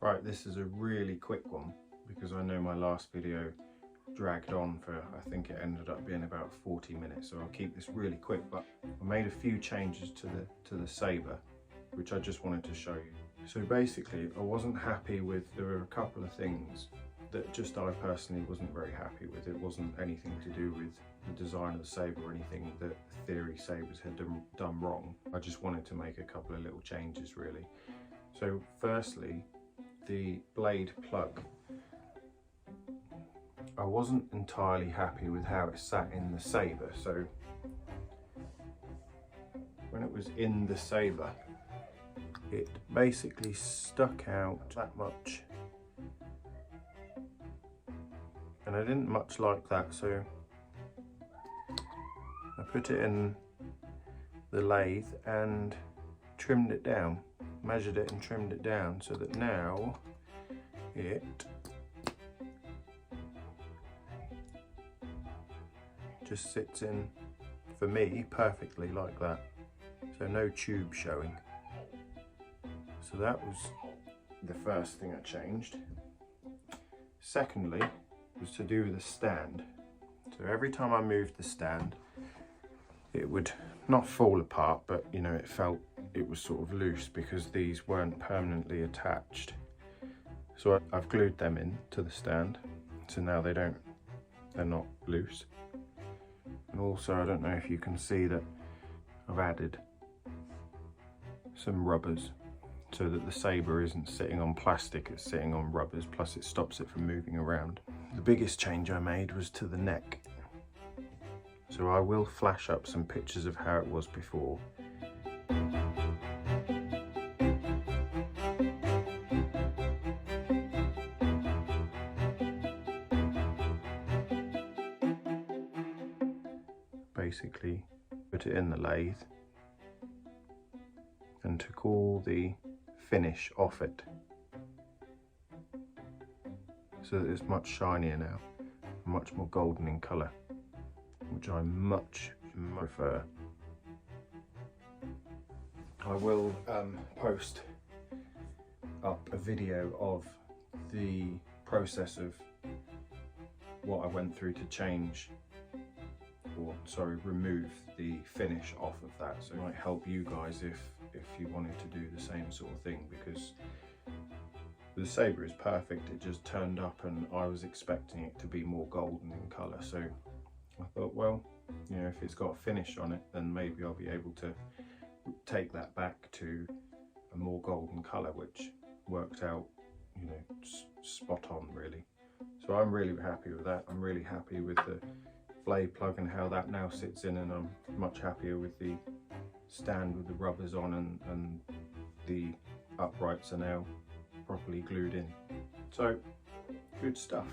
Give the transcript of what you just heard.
Right, this is a really quick one because I know my last video dragged on for, I think it ended up being about 40 minutes, so I'll keep this really quick. But I made a few changes to the saber, which I just wanted to show you. So basically, I wasn't happy with, there were a couple of things that just I personally wasn't very happy with. It wasn't anything to do with the design of the saber or anything that Theory sabers had done wrong. I just wanted to make a couple of little changes really. So firstly, the blade plug. I wasn't entirely happy with how it sat in the saber. So when it was in the saber, it basically stuck out that much. And I didn't much like that, so I put it in the lathe and trimmed it down, measured it and trimmed it down so that now it just sits in, for me, perfectly like that. So no tube showing. So that was the first thing I changed. Secondly, was to do with the stand. So every time I moved the stand, it would not fall apart, but you know, it felt it was sort of loose because these weren't permanently attached. So I've glued them in to the stand, so now they're not loose. And also, I don't know if you can see that I've added some rubbers so that the saber isn't sitting on plastic, it's sitting on rubbers, plus it stops it from moving around. The biggest change I made was to the neck. So I will flash up some pictures of how it was before. Basically put it in the lathe and took all the finish off it so that it's much shinier now, much more golden in colour, which I much prefer. I will post up a video of the process of what I went through to change, or sorry, remove the finish off of that, so it might help you guys if you wanted to do the same sort of thing, because the saber is perfect. It just turned up and I was expecting it to be more golden in colour, so I thought, well, you know, if it's got a finish on it, then maybe I'll be able to take that back to a more golden colour, which worked out, you know, spot on really. So I'm really happy with that. I'm really happy with the blade plug and how that now sits in, and I'm much happier with the stand with the rubbers on, and the uprights are now properly glued in. So good stuff.